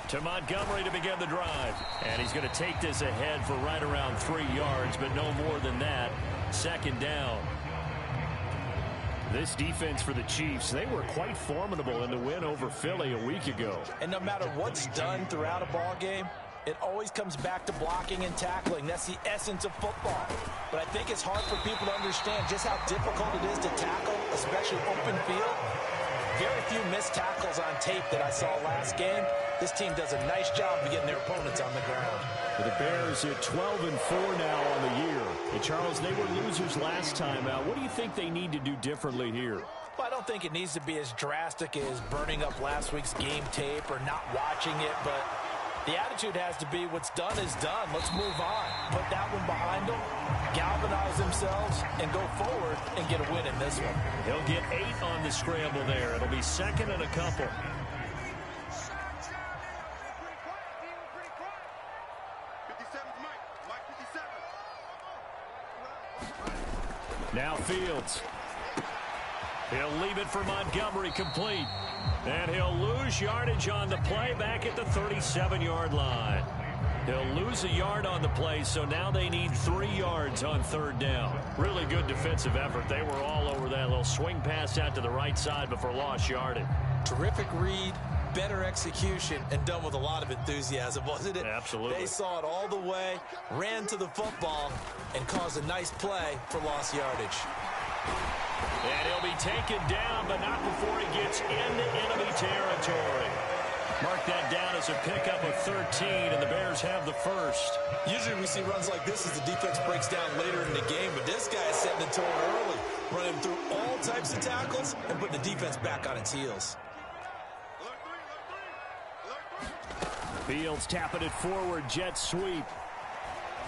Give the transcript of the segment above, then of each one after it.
To Montgomery to begin the drive. And he's going to take this ahead for right around 3 yards, but no more than that. Second down. This defense for the Chiefs, they were quite formidable in the win over Philly a week ago. And no matter what's done throughout a ball game, it always comes back to blocking and tackling. That's the essence of football. But I think it's hard for people to understand just how difficult it is to tackle, especially open field. Very few missed tackles on tape that I saw last game. This team does a nice job of getting their opponents on the ground. For the Bears at 12-4 now on the year. And Charles, they were losers last time out. What do you think they need to do differently here? Well, I don't think it needs to be as drastic as burning up last week's game tape or not watching it, but the attitude has to be what's done is done. Let's move on. Put that one behind them, galvanize themselves, and go forward and get a win in this one. He'll get 8 on the scramble there. It'll be second and a couple. Now Fields. He'll leave it for Montgomery complete. And he'll lose yardage on the play back at the 37-yard line. He'll lose a yard on the play, so now they need 3 yards on third down. Really good defensive effort. They were all over that little swing pass out to the right side before lost yardage. Terrific read, better execution, and done with a lot of enthusiasm, wasn't it? Absolutely. They saw it all the way, ran to the football, and caused a nice play for lost yardage. And he'll be taken down, but not before he gets into enemy territory. Mark that down as a pickup of 13, and the Bears have the first. Usually we see runs like this as the defense breaks down later in the game, but this guy is setting the tone early, running through all types of tackles and putting the defense back on its heels. Fields tapping it forward, jet sweep.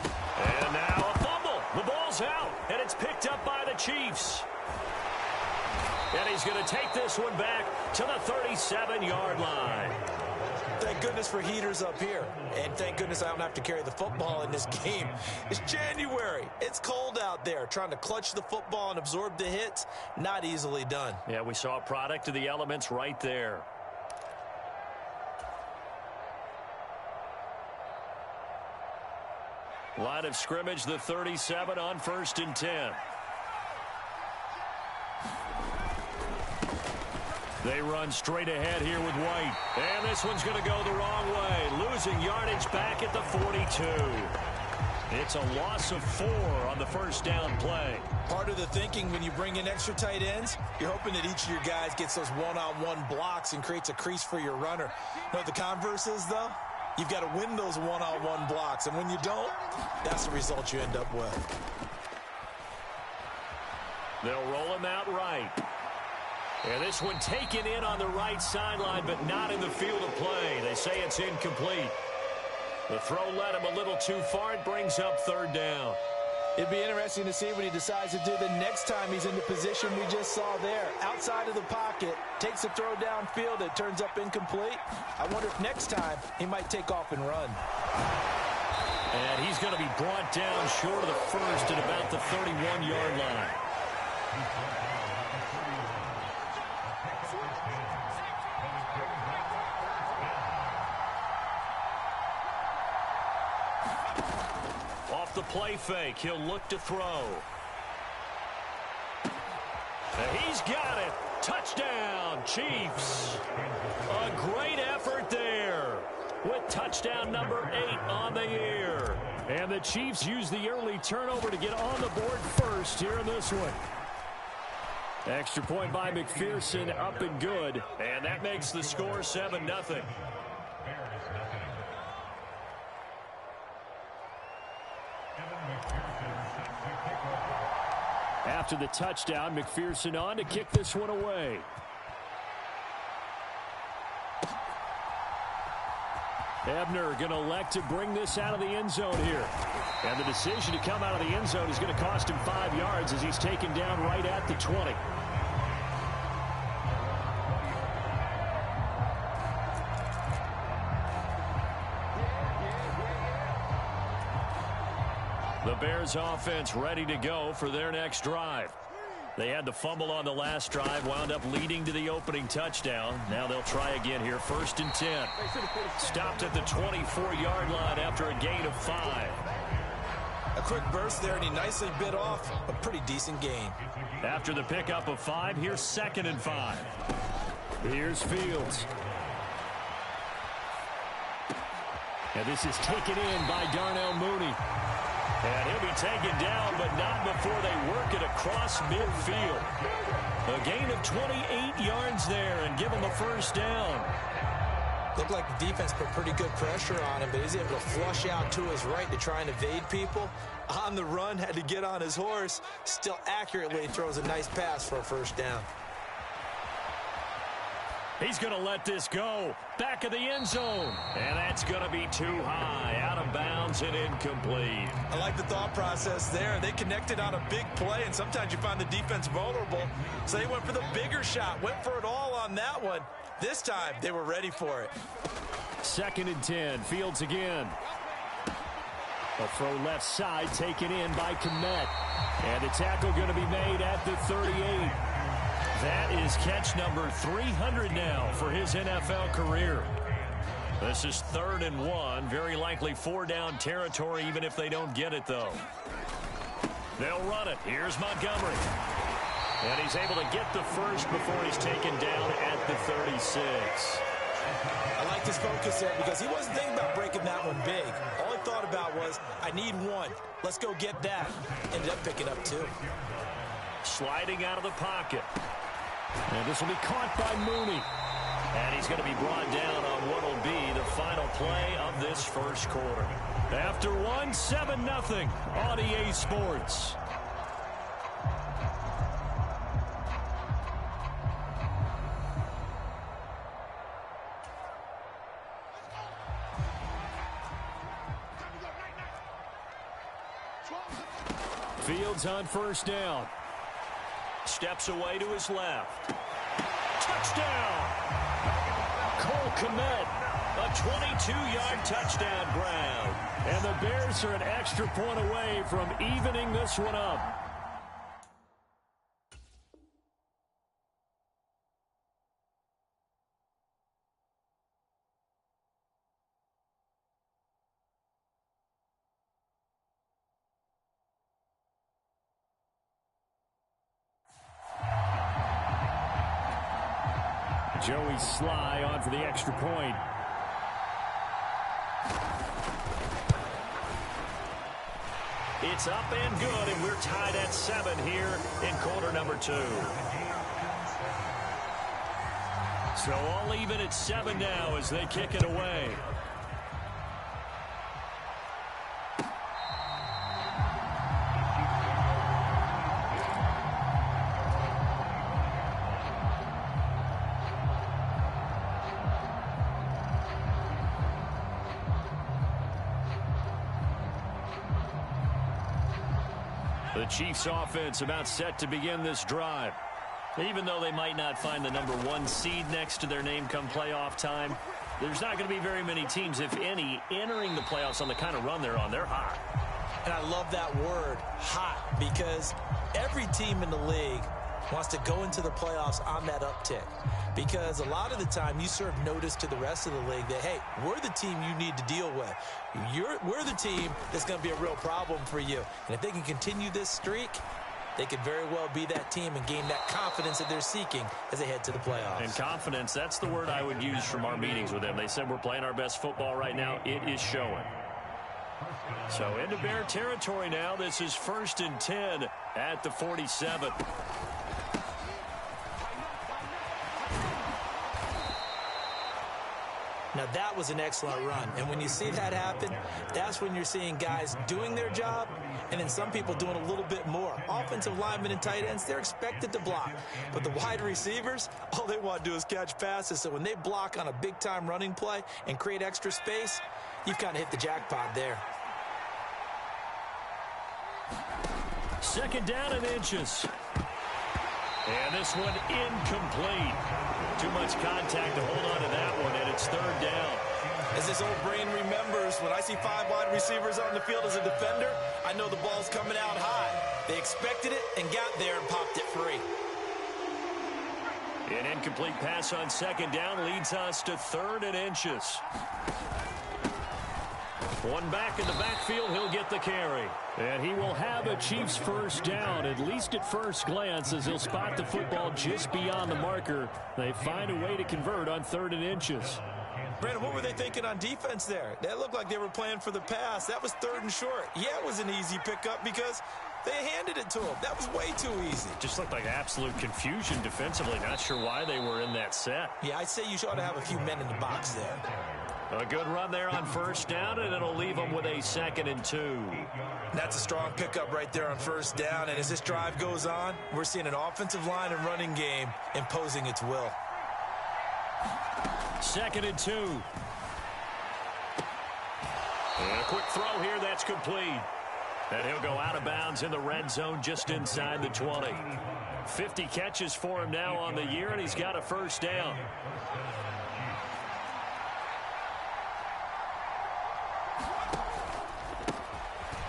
And now a fumble. The ball's out, and it's picked up by the Chiefs. And he's going to take this one back to the 37-yard line. Thank goodness for heaters up here. And thank goodness I don't have to carry the football in this game. It's January. It's cold out there. Trying to clutch the football and absorb the hits, not easily done. Yeah, we saw a product of the elements right there. Line of scrimmage, the 37 on 1st and 10. They run straight ahead here with White. And this one's going to go the wrong way. Losing yardage back at the 42. It's a loss of 4 on the first down play. Part of the thinking when you bring in extra tight ends, you're hoping that each of your guys gets those one-on-one blocks and creates a crease for your runner. You know what the converse is, though? You've got to win those one-on-one blocks. And when you don't, that's the result you end up with. They'll roll him out right. And this one taken in on the right sideline, but not in the field of play. They say it's incomplete. The throw led him a little too far. It brings up third down. It'd be interesting to see what he decides to do the next time he's in the position we just saw there. Outside of the pocket, takes a throw downfield. It turns up incomplete. I wonder if next time he might take off and run. And he's going to be brought down short of the first at about the 31-yard line. Off the play fake, he'll look to throw. And he's got it. Touchdown, Chiefs. A great effort there with touchdown number 8 on the year. And the Chiefs use the early turnover to get on the board first here in this one. Extra point by McPherson, up and good. And that makes the score 7-0. After the touchdown, McPherson on to kick this one away. Ebner going to elect to bring this out of the end zone here. And the decision to come out of the end zone is going to cost him 5 yards as he's taken down right at the 20. The Bears offense ready to go for their next drive. They had the fumble on the last drive, wound up leading to the opening touchdown. Now they'll try again here, 1st and 10. Stopped at the 24-yard line after a gain of 5. A quick burst there, and he nicely bit off a pretty decent gain. After the pickup of 5, here's 2nd and 5. Here's Fields. And this is taken in by Darnell Mooney. And he'll be taken down, but not before they work it across midfield. A gain of 28 yards there and give him a 1st down. Looked like the defense put pretty good pressure on him, but he's able to flush out to his right to try and evade people. On the run, had to get on his horse. Still accurately throws a nice pass for a 1st down. He's going to let this go. Back of the end zone. And that's going to be too high. Out of bounds and incomplete. I like the thought process there. They connected on a big play, and sometimes you find the defense vulnerable. So they went for the bigger shot. Went for it all on that one. This time, they were ready for it. 2nd and 10. Fields again. A throw left side taken in by Kmet. And the tackle going to be made at the 38. That is catch number 300 now for his NFL career. This is 3rd and 1. Very likely 4-down territory, even if they don't get it, though. They'll run it. Here's Montgomery. And he's able to get the first before he's taken down at the 36. I like his focus there because he wasn't thinking about breaking that one big. All he thought about was, I need 1. Let's go get that. Ended up picking up 2. Sliding out of the pocket. And this will be caught by Mooney. And he's going to be brought down on what will be the final play of this 1st quarter. After 1, 7-0 on EA Sports. Fields on 1st down. Steps away to his left. Touchdown! Cole Kmet, a 22-yard touchdown grab. And the Bears are an extra point away from evening this one up. Joey Sly on for the extra point. It's up and good, and we're tied at 7 here in quarter number 2. So all even at 7 now as they kick it away. The Chiefs offense about set to begin this drive. Even though they might not find the number 1 seed next to their name come playoff time, there's not going to be very many teams, if any, entering the playoffs on the kind of run they're on. They're hot. And I love that word, hot, because every team in the league wants to go into the playoffs on that uptick. Because a lot of the time you serve notice to the rest of the league that, hey, we're the team you need to deal with. We're the team that's going to be a real problem for you. And if they can continue this streak, they could very well be that team and gain that confidence that they're seeking as they head to the playoffs. And confidence, that's the word I would use from our meetings with them. They said we're playing our best football right now. It is showing. So into Bear territory now. This is 1st and 10 at the 47. Now, that was an excellent run. And when you see that happen, that's when you're seeing guys doing their job and then some people doing a little bit more. Offensive linemen and tight ends, they're expected to block. But the wide receivers, all they want to do is catch passes. So when they block on a big-time running play and create extra space, you've kind of hit the jackpot there. 2nd down and inches. And this one incomplete. Too much contact to hold on to that one, and it's 3rd down. As this old brain remembers, when I see 5 wide receivers on the field as a defender, I know the ball's coming out high. They expected it and got there and popped it free. An incomplete pass on second down leads us to 3rd and inches. One back in the backfield, he'll get the carry. And he will have a Chiefs first down, at least at first glance, as he'll spot the football just beyond the marker. They find a way to convert on 3rd and inches. Brandon, what were they thinking on defense there? That looked like they were playing for the pass. That was 3rd and short. Yeah, it was an easy pickup because they handed it to him. That was way too easy. Just looked like absolute confusion defensively. Not sure why they were in that set. Yeah, I'd say you ought to have a few men in the box there. A good run there on first down, and it'll leave them with a 2nd and 2. That's a strong pickup right there on first down. And as this drive goes on, we're seeing an offensive line and running game imposing its will. 2nd and 2. And a quick throw here, that's complete. And he'll go out of bounds in the red zone just inside the 20. 50 catches for him now on the year, and he's got a first down.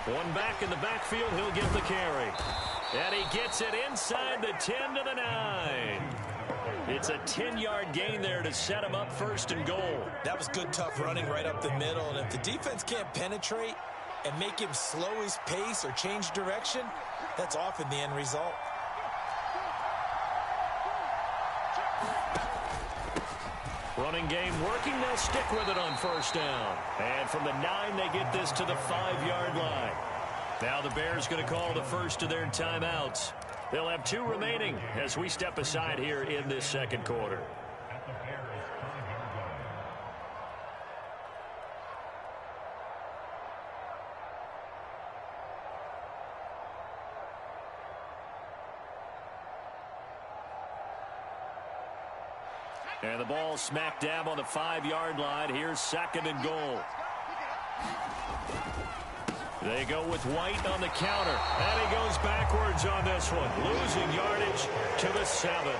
One back in the backfield, he'll get the carry. And he gets it inside the 10 to the 9. It's a 10-yard gain there to set him up 1st and goal. That was good, tough running right up the middle. And if the defense can't penetrate and make him slow his pace or change direction, that's often the end result. Running game working. They'll stick with it on first down. And from the 9, they get this to the 5-yard line. Now the Bears going to call the first of their timeouts. They'll have 2 remaining as we step aside here in this 2nd quarter. And the ball smack dab on the 5-yard line. Here's 2nd and goal. They go with White on the counter. And he goes backwards on this one. Losing yardage to the 7.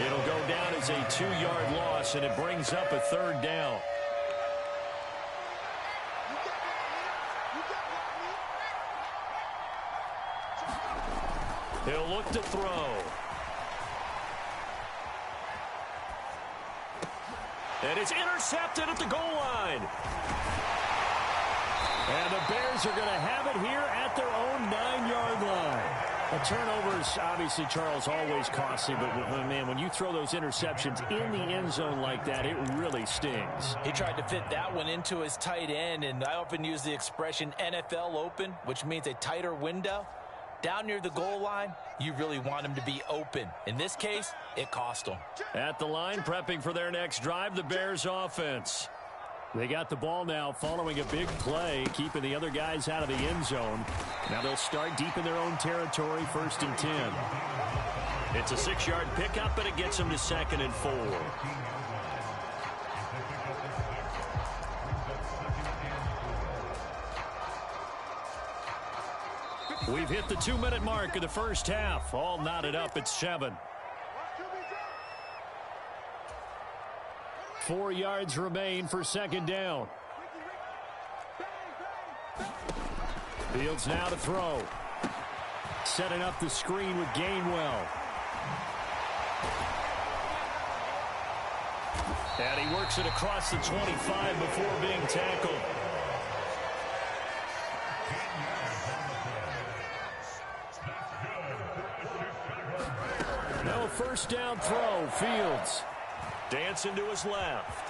It'll go down as a 2-yard loss, and it brings up a 3rd down. He'll look to throw. And it's intercepted at the goal line. And the Bears are going to have it here at their own 9-yard line. A turnover is obviously, Charles, always costly, but man, when you throw those interceptions in the end zone like that, it really stings. He tried to fit that one into his tight end, and I often use the expression NFL open, which means a tighter window. Down near the goal line, you really want him to be open. In this case, it cost him. At the line, prepping for their next drive, the Bears offense. They got the ball now following a big play, keeping the other guys out of the end zone. Now they'll start deep in their own territory, 1st and 10. It's a 6-yard pickup, but it gets them to 2nd and 4. We've hit the 2-minute mark of the first half. All knotted up at 7. 4 yards remain for 2nd down. Fields now to throw. Setting up the screen with Gainwell. And he works it across the 25 before being tackled. No first down throw. Fields dancing to his left.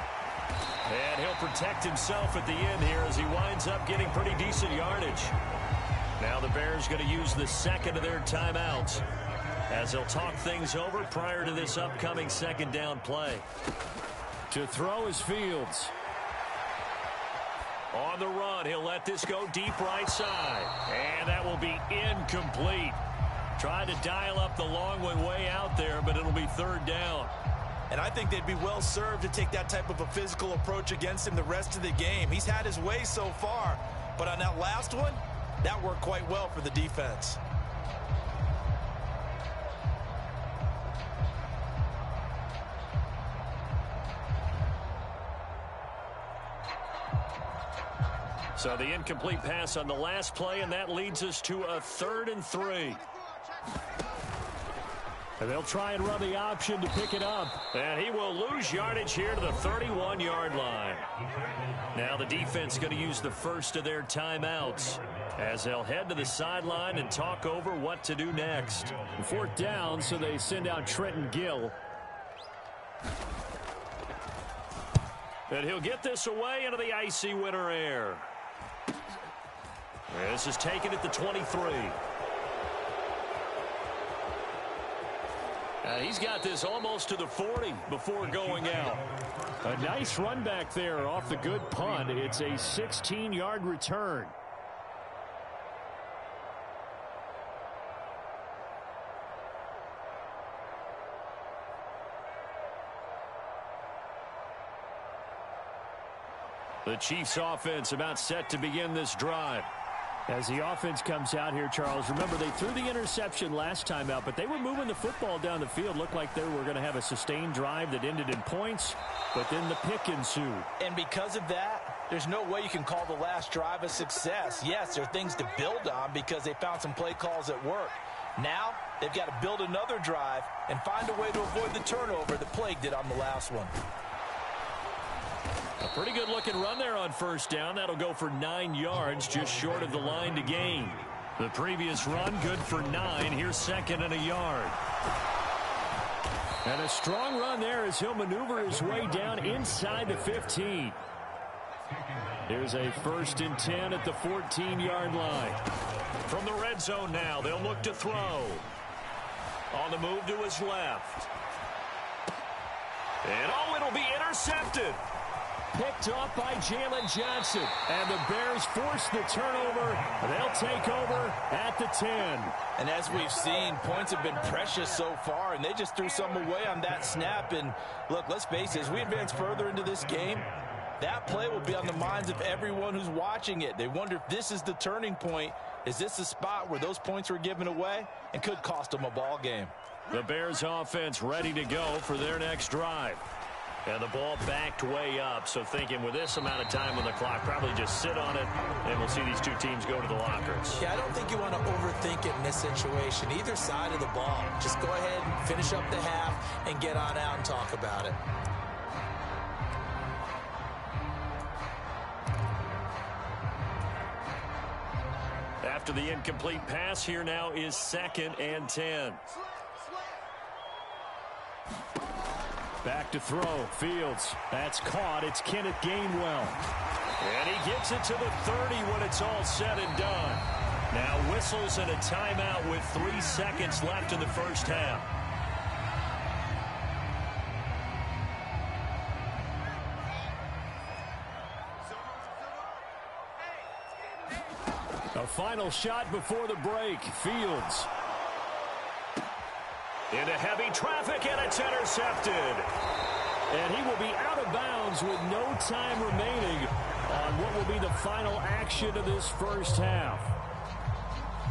And he'll protect himself at the end here as he winds up getting pretty decent yardage. Now the Bears going to use the 2nd of their timeouts as they'll talk things over prior to this upcoming 2nd down play. To throw is Fields. On the run, he'll let this go deep right side. And that will be incomplete. Tried to dial up the long one way out there, but it'll be 3rd down. And I think they'd be well served to take that type of a physical approach against him the rest of the game. He's had his way so far, but on that last one, that worked quite well for the defense. So the incomplete pass on the last play, and that leads us to a 3rd and 3. And they'll try and run the option to pick it up. And he will lose yardage here to the 31-yard line. Now the defense going to use the first of their timeouts as they'll head to the sideline and talk over what to do next. 4th down, so they send out Trenton Gill. And he'll get this away into the icy winter air. This is taken at the 23. He's got this almost to the 40 before going out. A nice run back there off the good punt. It's a 16-yard return. The Chiefs offense about set to begin this drive. As the offense comes out here, Charles, remember they threw the interception last time out, but they were moving the football down the field. Looked like they were going to have a sustained drive that ended in points, but then the pick ensued. And because of that, there's no way you can call the last drive a success. Yes, there are things to build on because they found some play calls that work. Now, they've got to build another drive and find a way to avoid the turnover that plagued it on the last one. A pretty good-looking run there on 1st down. That'll go for 9 yards, just short of the line to gain. The previous run, good for 9. Here's 2nd and a yard. And a strong run there as he'll maneuver his way down inside the 15. Here's a 1st and 10 at the 14-yard line. From the red zone now, they'll look to throw. On the move to his left. And it'll be intercepted. Picked off by Jalen Johnson. And the Bears force the turnover. They'll take over at the 10. And as we've seen, points have been precious so far, and they just threw some away on that snap. And look, let's face it, as we advance further into this game, that play will be on the minds of everyone who's watching it. They wonder if this is the turning point. Is this the spot where those points were given away and could cost them a ball game? The Bears offense ready to go for their next drive. And the ball backed way up, so thinking with this amount of time on the clock, probably just sit on it, and we'll see these two teams go to the lockers. Yeah, I don't think you want to overthink it in this situation. Either side of the ball. Just go ahead and finish up the half and get on out and talk about it. After the incomplete pass, here now is 2nd and 10. Back to throw. Fields. That's caught. It's Kenneth Gainwell. And he gets it to the 30 when it's all said and done. Now whistles and a timeout with 3 seconds left in the 1st half. A final shot before the break. Fields. Into heavy traffic, and it's intercepted. And he will be out of bounds with no time remaining on what will be the final action of this 1st half.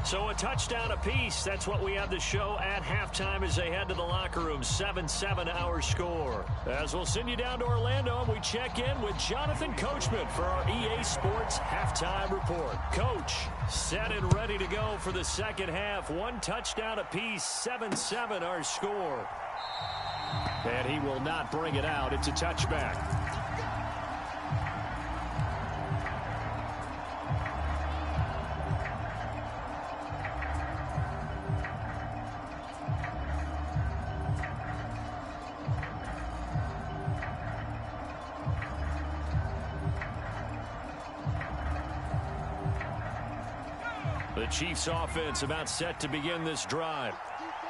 So a touchdown apiece. That's what we have to show at halftime as they head to the locker room. 7-7 our score. As we'll send you down to Orlando, and we check in with Jonathan Coachman for our EA Sports Halftime Report. Coach, set and ready to go for the 2nd half. 1 touchdown apiece. 7-7 our score. And he will not bring it out. It's a touchback. The Chiefs offense about set to begin this drive.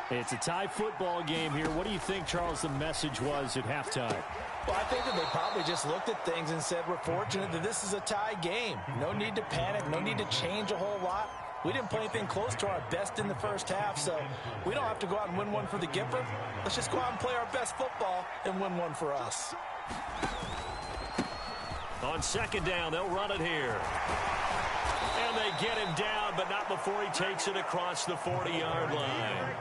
It's a tie football game here. What do you think, Charles, the message was at halftime? Well, I think that they probably just looked at things and said, we're fortunate that this is a tie game. No need to panic. No need to change a whole lot. We didn't play anything close to our best in the 1st half, so we don't have to go out and win one for the Gipper. Let's just go out and play our best football and win one for us. On 2nd down, they'll run it here. And they get him down, but not before he takes it across the 40-yard line.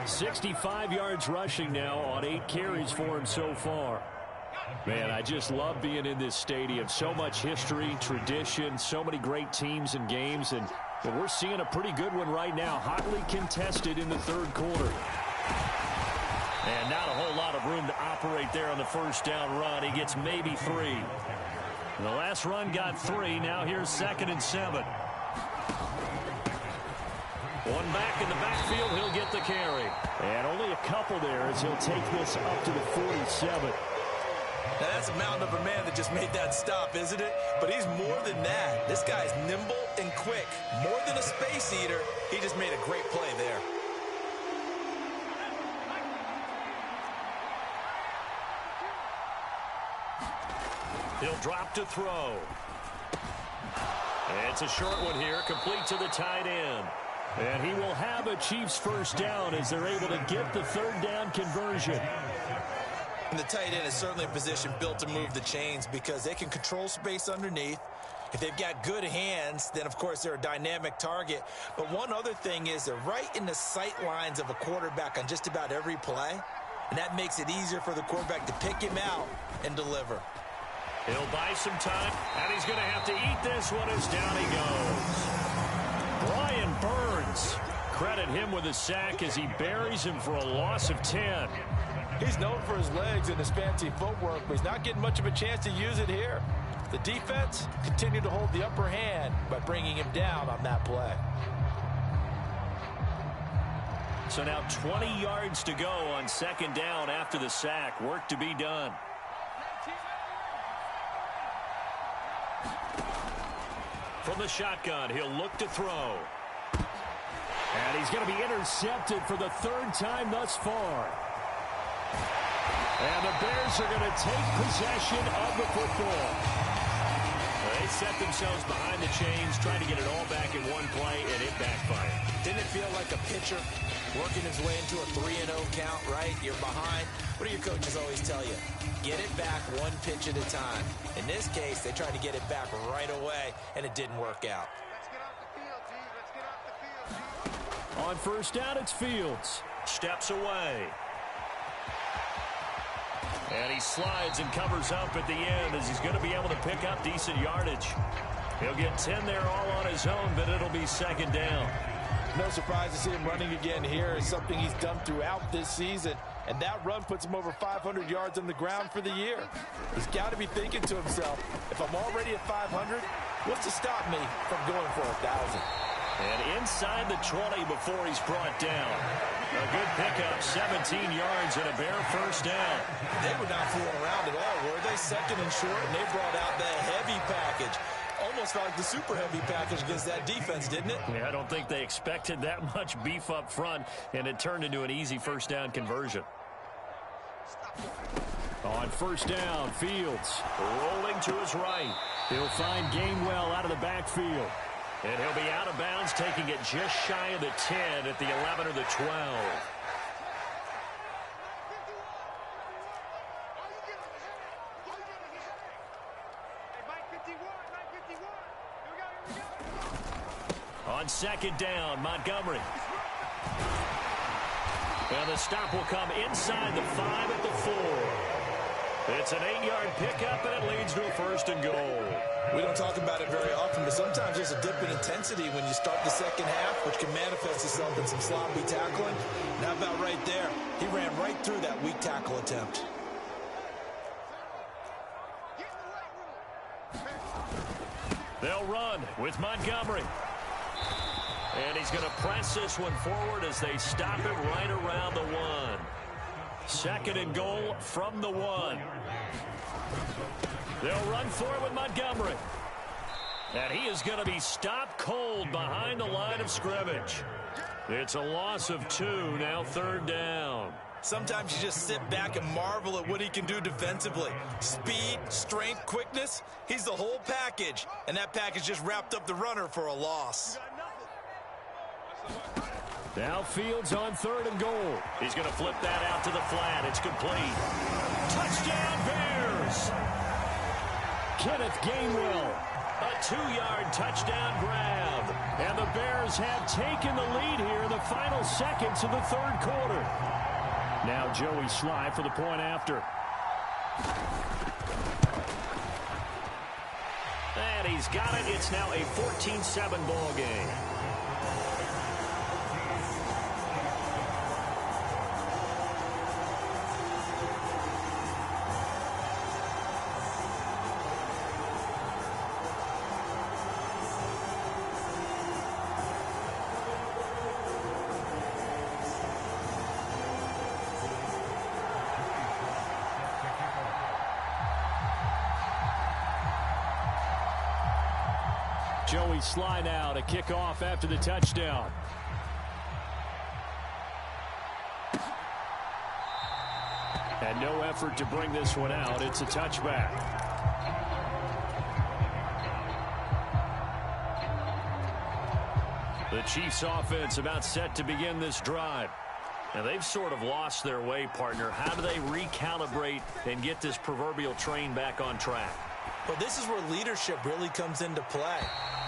65 yards rushing now on 8 carries for him so far. Man, I just love being in this stadium. So much history, tradition, so many great teams and games, and we're seeing a pretty good one right now. Hotly contested in the third quarter. And not a whole lot of room to operate there on the first down run. He gets maybe 3. The last run got 3. Now here's 2nd and 7. One back in the backfield. He'll get the carry. And only a couple there as he'll take this up to the 47. Now, that's a mountain of a man that just made that stop, isn't it? But he's more than that. This guy's nimble and quick. More than a space eater, he just made a great play there. He'll drop to throw. It's a short one here, complete to the tight end. And he will have a Chiefs first down as they're able to get the third down conversion. And the tight end is certainly a position built to move the chains because they can control space underneath. If they've got good hands, then, of course, they're a dynamic target. But one other thing is they're right in the sight lines of a quarterback on just about every play. And that makes it easier for the quarterback to pick him out and deliver. He'll buy some time, and he's going to have to eat this one as down he goes. Brian Burns. Credit him with a sack as he buries him for a loss of 10. He's known for his legs and his fancy footwork, but he's not getting much of a chance to use it here. The defense continued to hold the upper hand by bringing him down on that play. So now 20 yards to go on 2nd down after the sack. Work to be done. From the shotgun, he'll look to throw. And he's going to be intercepted for the 3rd time thus far. And the Bears are going to take possession of the football. They set themselves behind the chains, trying to get it all back in one play, and it backfired. Didn't it feel like a pitcher working his way into a 3-0 count, right? You're behind. What do your coaches always tell you? Get it back one pitch at a time. In this case, they tried to get it back right away, and it didn't work out. Let's get off the field, G. Let's get off the field, G. On first down, it's Fields. Steps away. And he slides and covers up at the end as he's going to be able to pick up decent yardage. He'll get 10 there all on his own, but it'll be 2nd down. No surprise to see him running again here. It's something he's done throughout this season. And that run puts him over 500 yards on the ground for the year. He's got to be thinking to himself, if I'm already at 500, what's to stop me from going for 1,000? And inside the 20 before he's brought down. A good pickup, 17 yards and a Bear first down. They were not fooling around at all, were they? 2nd and short, and they brought out that heavy package. Almost felt like the super heavy package against that defense, didn't it? Yeah, I don't think they expected that much beef up front, and it turned into an easy first down conversion. On first down, Fields rolling to his right. He'll find Gainwell out of the backfield. And he'll be out of bounds, taking it just shy of the 10 at the 11 or the 12. On 2nd down, Montgomery. And the stop will come inside the 5 at the 4. It's an 8-yard pickup, and it leads to a 1st and goal. We don't talk about it very often, but sometimes there's a dip in intensity when you start the second half, which can manifest itself in some sloppy tackling. And how about right there? He ran right through that weak tackle attempt. They'll run with Montgomery. And he's going to press this one forward as they stop it right around the 1. 2nd and goal from the 1. They'll run for it with Montgomery. And he is going to be stopped cold behind the line of scrimmage. It's a loss of 2, now 3rd down. Sometimes you just sit back and marvel at what he can do defensively. Speed, strength, quickness, he's the whole package. And that package just wrapped up the runner for a loss. Now Fields on 3rd and goal. He's going to flip that out to the flat. It's complete. Touchdown Bears! Kenneth Gainwell, a 2-yard touchdown grab. And the Bears have taken the lead here in the final seconds of the 3rd quarter. Now Joey Sly for the point after. he's got it. It's now a 14-7 ball game. Joey Sly now to kick off after the touchdown. And no effort to bring this one out. It's a touchback. The Chiefs offense about set to begin this drive. Now they've sort of lost their way, partner. How do they recalibrate and get this proverbial train back on track? Well, this is where leadership really comes into play.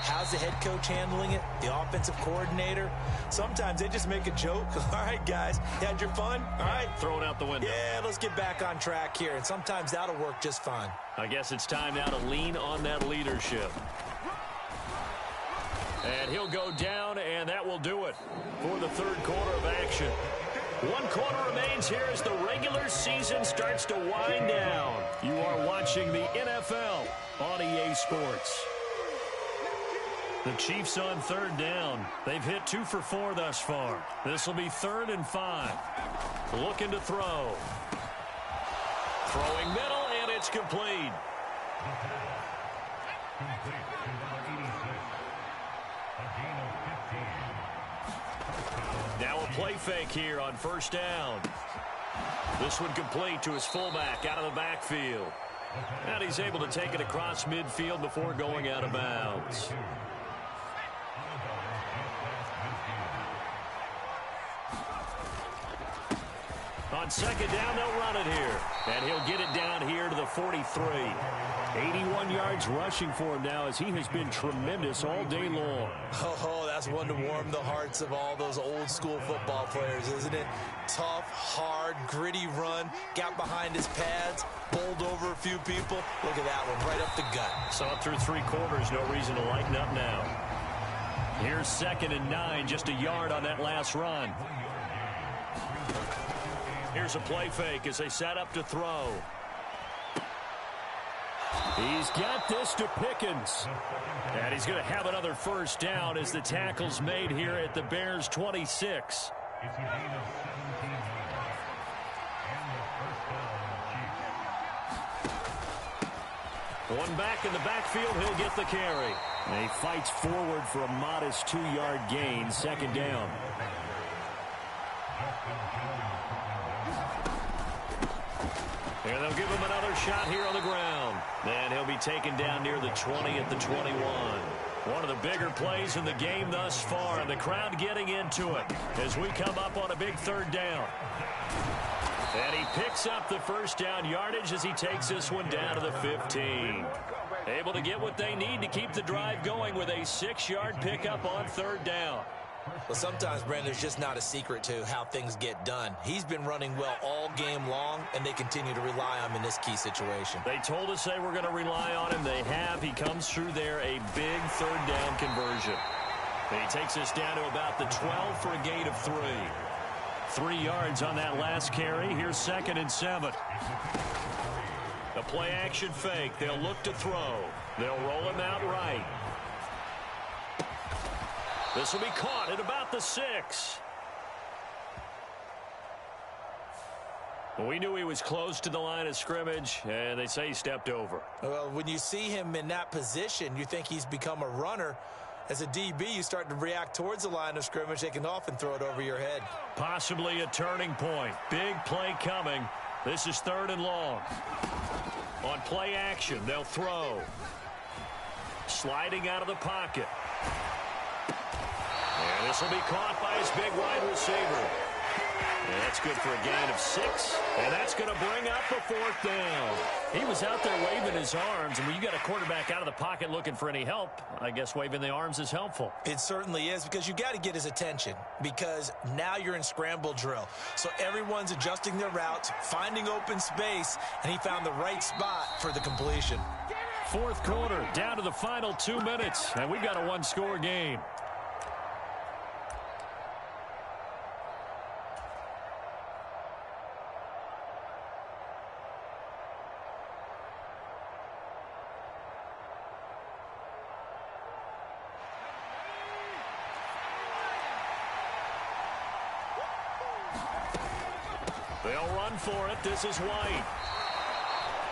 How's the head coach handling it? The offensive coordinator? Sometimes they just make a joke. All right, guys, you had your fun? All right. Throw it out the window. Yeah, let's get back on track here. And sometimes that'll work just fine. I guess it's time now to lean on that leadership. And he'll go down, and that will do it for the third quarter of action. 1 quarter remains here as the regular season starts to wind down. You are watching the NFL on EA Sports. The Chiefs on third down. They've hit 2 for 4 thus far. This will be 3rd and 5. Looking to throw. Throwing middle, and it's complete. Now a play fake here on first down. This one complete to his fullback out of the backfield. And he's able to take it across midfield before going out of bounds. On second down, they'll run it here. And he'll get it down here to the 43. 81 yards rushing for him now as he has been tremendous all day long. Oh, that's one to warm the hearts of all those old school football players, isn't it? Tough, hard, gritty run. Got behind his pads, bowled over a few people. Look at that one, right up the gut. Saw it through 3 quarters, no reason to lighten up now. Here's 2nd and 9, just a yard on that last run. Here's a play fake as they set up to throw. He's got this to Pickens. And he's going to have another first down as the tackle's made here at the Bears' 26. One back in the backfield, he'll get the carry. And he fights forward for a modest 2-yard gain, 2nd down. And they'll give him another shot here on the ground. And he'll be taken down near the 20 at the 21. One of the bigger plays in the game thus far, and the crowd getting into it as we come up on a big 3rd down. And he picks up the first down yardage as he takes this one down to the 15. Able to get what they need to keep the drive going with a 6-yard pickup on 3rd down. Well, sometimes, Brandon, there's just not a secret to how things get done. He's been running well all game long, and they continue to rely on him in this key situation. They told us they were going to rely on him. They have. He comes through there, a big 3rd down conversion. And he takes us down to about the 12 for a gain of 3. 3 yards on that last carry. Here's 2nd and 7. A play action fake. They'll look to throw. They'll roll him out right. This will be caught at about the 6. Well, we knew he was close to the line of scrimmage, and they say he stepped over. Well, when you see him in that position, you think he's become a runner. As a DB, you start to react towards the line of scrimmage. They can often throw it over your head. Possibly a turning point. Big play coming. This is 3rd and long. On play action, they'll throw. Sliding out of the pocket. And this will be caught by his big wide receiver. And that's good for a gain of 6. And that's going to bring up a 4th down. He was out there waving his arms. And when you got a quarterback out of the pocket looking for any help, I guess waving the arms is helpful. It certainly is, because you got to get his attention, because now you're in scramble drill. So everyone's adjusting their routes, finding open space, and he found the right spot for the completion. fourth quarter, down to the final 2 minutes, and we've got a one-score game. They'll run for it. This is White.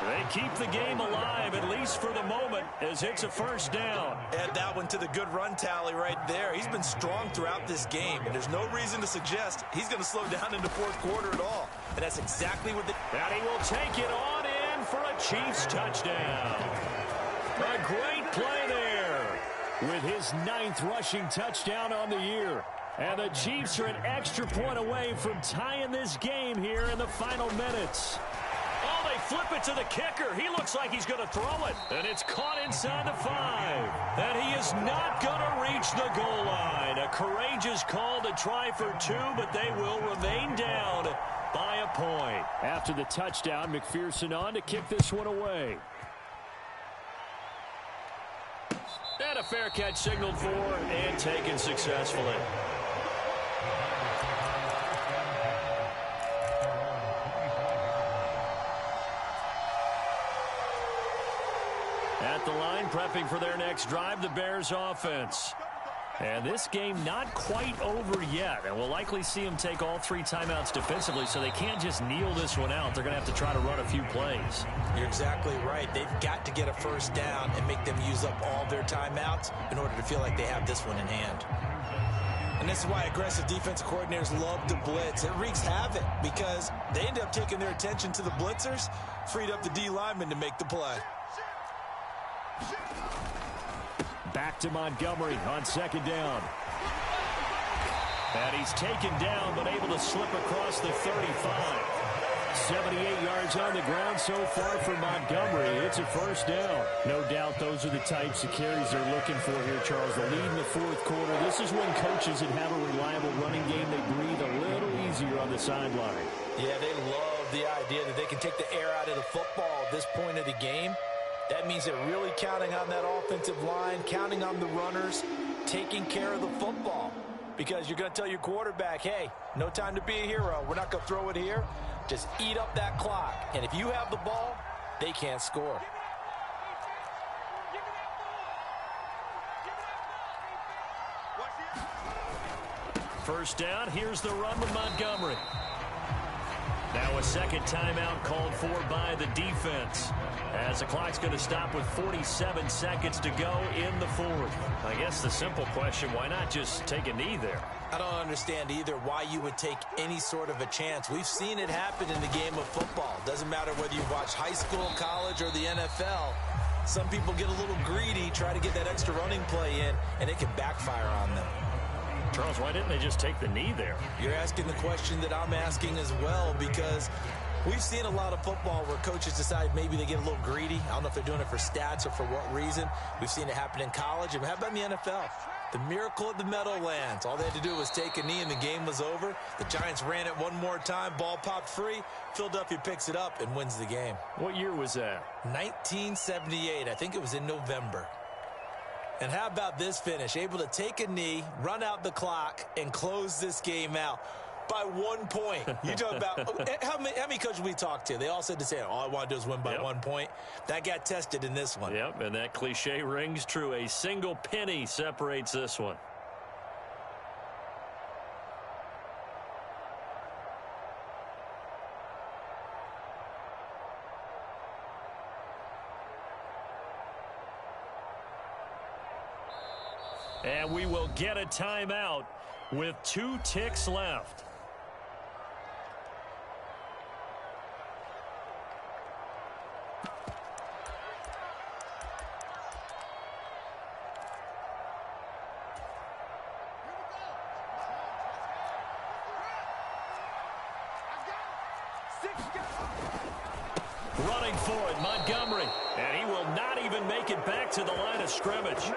They keep the game alive, at least for the moment, as it's a first down. Add that one to the good run tally right there. He's been strong throughout this game, and there's no reason to suggest he's going to slow down in the fourth quarter at all. And that's exactly what And he will take it on in for a Chiefs touchdown. A great play there with his 9th rushing touchdown on the year. And the Chiefs are an extra point away from tying this game here in the final minutes. Oh, they flip it to the kicker. He looks like he's going to throw it. And it's caught inside the 5. And he is not going to reach the goal line. A courageous call to try for 2, but they will remain down by a point. After the touchdown, McPherson on to kick this one away. And a fair catch signaled for and taken successfully. At the line, prepping for their next drive, the Bears offense. And this game not quite over yet. And we'll likely see them take all 3 timeouts defensively, so they can't just kneel this one out. They're going to have to try to run a few plays. You're exactly right. They've got to get a first down and make them use up all their timeouts in order to feel like they have this one in hand. And this is why aggressive defensive coordinators love to blitz. It wreaks havoc because they end up taking their attention to the blitzers, freed up the D lineman to make the play. Back to Montgomery on second down. And he's taken down, but able to slip across the 35. 78 yards on the ground so far for Montgomery. It's a first down. No doubt those are the types of carries they're looking for here, Charles. The lead in the fourth quarter. This is when coaches that have a reliable running game, they breathe a little easier on the sideline. Yeah, they love the idea that they can take the air out of the football at this point of the game. That means they're really counting on that offensive line, counting on the runners, taking care of the football. Because you're going to tell your quarterback, hey, no time to be a hero. We're not going to throw it here. Just eat up that clock. And if you have the ball, they can't score. First down, here's the run with Montgomery. Now a second timeout called for by the defense, as the clock's going to stop with 47 seconds to go in the fourth. I guess the simple question, why not just take a knee there? I don't understand either why you would take any sort of a chance. We've seen it happen in the game of football. Doesn't matter whether you watch high school, college, or the NFL. Some people get a little greedy, try to get that extra running play in, and it can backfire on them. Charles, why didn't they just take the knee there? You're asking the question that I'm asking as well, because we've seen a lot of football where coaches decide maybe they get a little greedy. I don't know if they're doing it for stats or for what reason. We've seen it happen in college. And how about in the NFL? The miracle of the Meadowlands. All they had to do was take a knee and the game was over. The Giants ran it one more time. Ball popped free. Philadelphia picks it up and wins the game. What year was that? 1978. I think it was in November. And how about this finish? Able to take a knee, run out the clock, and close this game out by 1 point. You talk about how many coaches we talked to? They all said the same. All I want to do is win by 1 point. That got tested in this one. Yep, and that cliche rings true. A single penny separates this one. And we will get a timeout with 2 ticks left. Running for it, Montgomery. And he will not even make it back to the line of scrimmage.